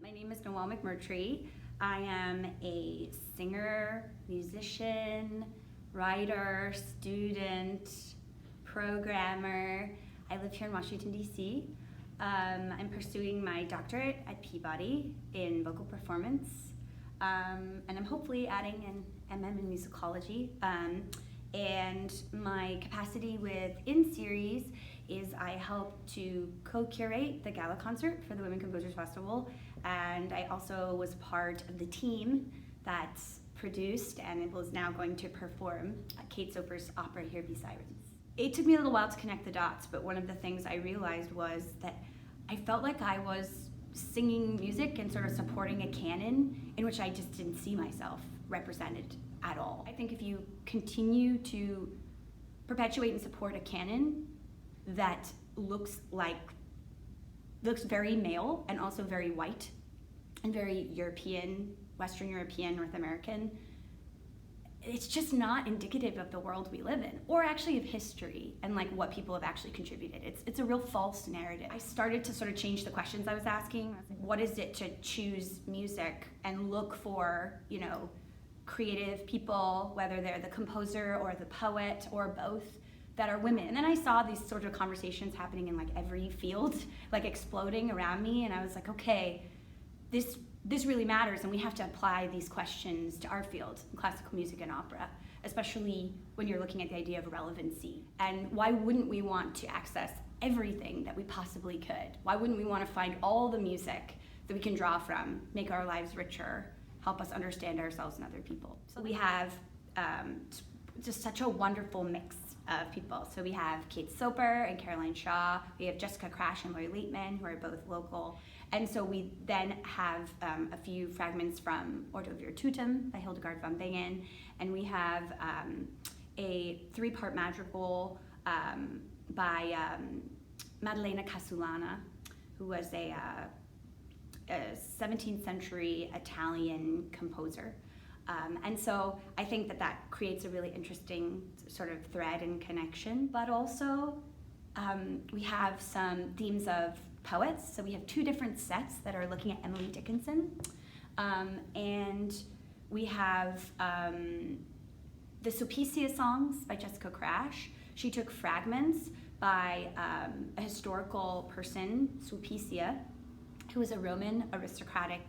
My name is Noelle McMurtry. I am a singer, musician, writer, student, programmer. I live here in Washington, D.C. I'm pursuing my doctorate at Peabody in vocal performance, and I'm hopefully adding an MM in musicology. And my capacity with In Series is I help to co-curate the Gala concert for the Women Composers Festival, and I also was part of the team that's produced and it was now going to perform Kate Soper's opera Here Be Sirens. It took me a little while to connect the dots, but one of the things I realized was that I felt like I was singing music and sort of supporting a canon in which I just didn't see myself represented at all. I think if you continue to perpetuate and support a canon that looks very male and also very white and very European, Western European, North American, it's just not indicative of the world we live in, or actually of history and like what people have actually contributed. It's a real false narrative. I started to sort of change the questions I was asking. What is it to choose music and look for, creative people, whether they're the composer or the poet or both, that are women? And then I saw these sort of conversations happening in like every field, like exploding around me, and I was like, okay, this really matters, and we have to apply these questions to our field, classical music and opera, especially when you're looking at the idea of relevancy. And why wouldn't we want to access everything that we possibly could? Why wouldn't we want to find all the music that we can draw from, make our lives richer, help us understand ourselves and other people? So we have just such a wonderful mix of people. So we have Kate Soper and Caroline Shaw. We have Jessica Crash and Lori Laitman, who are both local. And so we then have a few fragments from Ordo Virtutum by Hildegard von Bingen, and we have a three-part madrigal by Maddalena Casulana, who was a 17th century Italian composer. And so I think that creates a really interesting sort of thread and connection, but also we have some themes of poets. So we have two different sets that are looking at Emily Dickinson, and we have the Sulpicia songs by Jessica Crash. She took fragments by a historical person, Sulpicia, who was a Roman aristocratic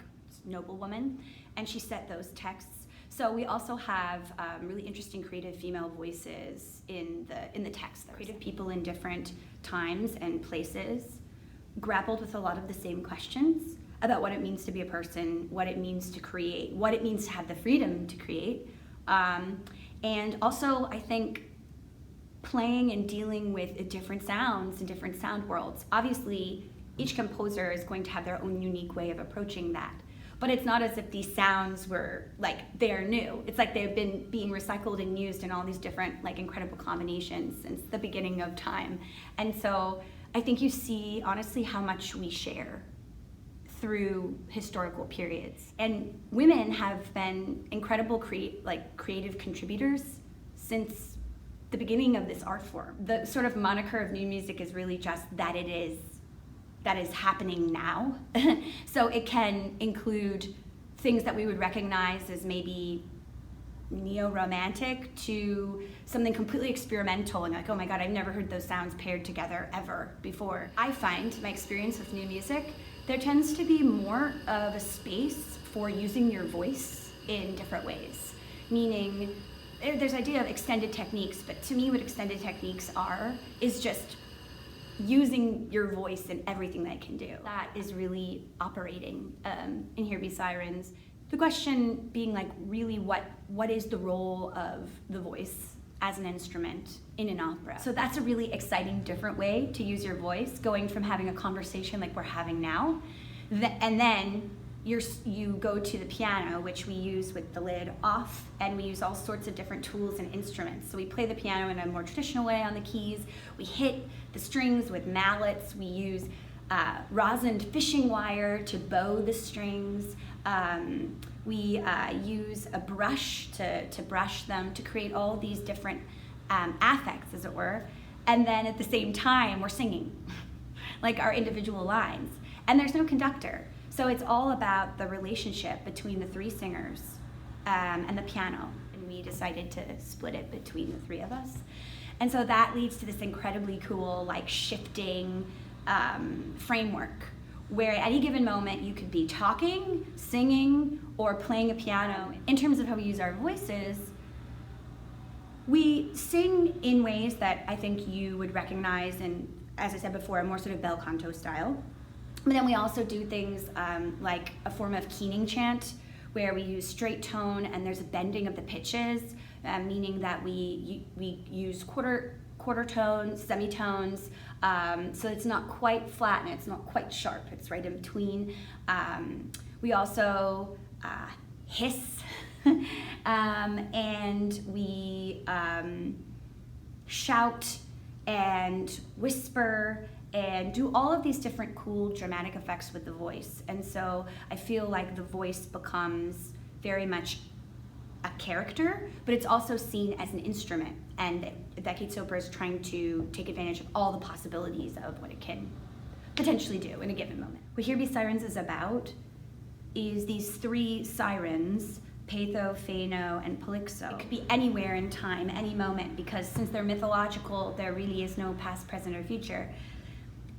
noblewoman, and she set those texts. So we also have really interesting creative female voices in the text. Creative people in different times and places grappled with a lot of the same questions about what it means to be a person, what it means to create, what it means to have the freedom to create. And also, I think, playing and dealing with different sounds and different sound worlds. Obviously, each composer is going to have their own unique way of approaching that. But it's not as if these sounds were they're new. It's like they've been being recycled and used in all these different incredible combinations since the beginning of time. And so I think you see honestly how much we share through historical periods. And women have been incredible creative contributors since the beginning of this art form. The sort of moniker of new music is really just that is happening now. So it can include things that we would recognize as maybe neo-romantic to something completely experimental and oh my God, I've never heard those sounds paired together ever before. I find my experience with new music, there tends to be more of a space for using your voice in different ways. Meaning, there's idea of extended techniques, but to me what extended techniques is just using your voice in everything that it can do. That is really operating in Here Be Sirens. The question being really what is the role of the voice as an instrument in an opera? So that's a really exciting, different way to use your voice, going from having a conversation like we're having now, and then you go to the piano, which we use with the lid off, and we use all sorts of different tools and instruments. So we play the piano in a more traditional way on the keys. We hit the strings with mallets. We use rosined fishing wire to bow the strings. We use a brush to brush them, to create all these different affects, as it were. And then at the same time, we're singing, our individual lines. And there's no conductor. So it's all about the relationship between the three singers and the piano. And we decided to split it between the three of us. And so that leads to this incredibly cool, like, shifting framework where at any given moment you could be talking, singing, or playing a piano. In terms of how we use our voices, we sing in ways that I think you would recognize in, as I said before, a more sort of bel canto style. But then we also do things like a form of keening chant, where we use straight tone and there's a bending of the pitches, meaning that we use quarter tones, semitones, so it's not quite flat and it's not quite sharp, it's right in between. We also hiss, and we shout and whisper and do all of these different cool dramatic effects with the voice. And so I feel like the voice becomes very much a character, but it's also seen as an instrument, and Decade Sopra is trying to take advantage of all the possibilities of what it can potentially do in a given moment. What Here Be Sirens is about is these three sirens, Peitho, Phaeno, and Polyxo. It could be anywhere in time, any moment, because since they're mythological, there really is no past, present, or future.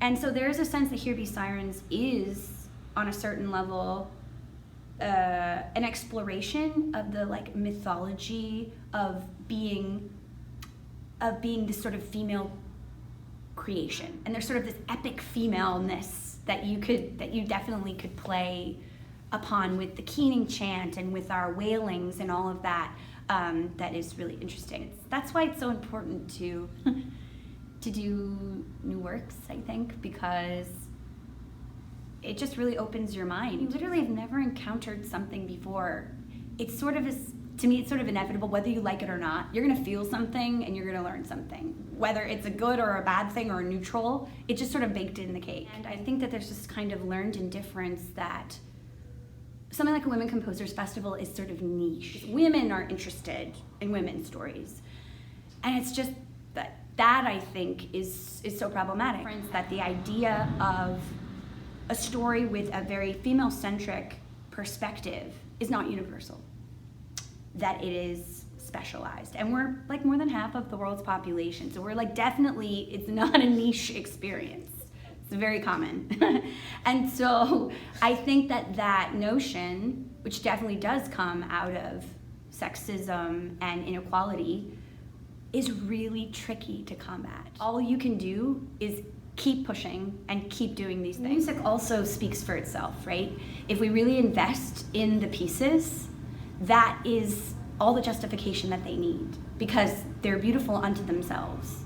And so there is a sense that Here Be Sirens is, on a certain level, an exploration of the like mythology of being this sort of female creation. And there's sort of this epic femaleness that you definitely could play upon with the keening chant and with our wailings and all of that. That is really interesting. That's why it's so important to do new works, I think, because it just really opens your mind. You literally have never encountered something before. It's sort of, to me, it's sort of inevitable, whether you like it or not. You're gonna feel something and you're gonna learn something. Whether it's a good or a bad thing or a neutral, it's just sort of baked in the cake. And I think that there's this kind of learned indifference that something like a Women Composers Festival is sort of niche. Women are interested in women's stories. And it's just that I think is so problematic. That the idea of a story with a very female-centric perspective is not universal, that it is specialized. And we're like more than half of the world's population, so we're like definitely, it's not a niche experience. It's very common. And so I think that notion, which definitely does come out of sexism and inequality, is really tricky to combat. All you can do is keep pushing and keep doing these things. Music also speaks for itself, right? If we really invest in the pieces, that is all the justification that they need, because they're beautiful unto themselves.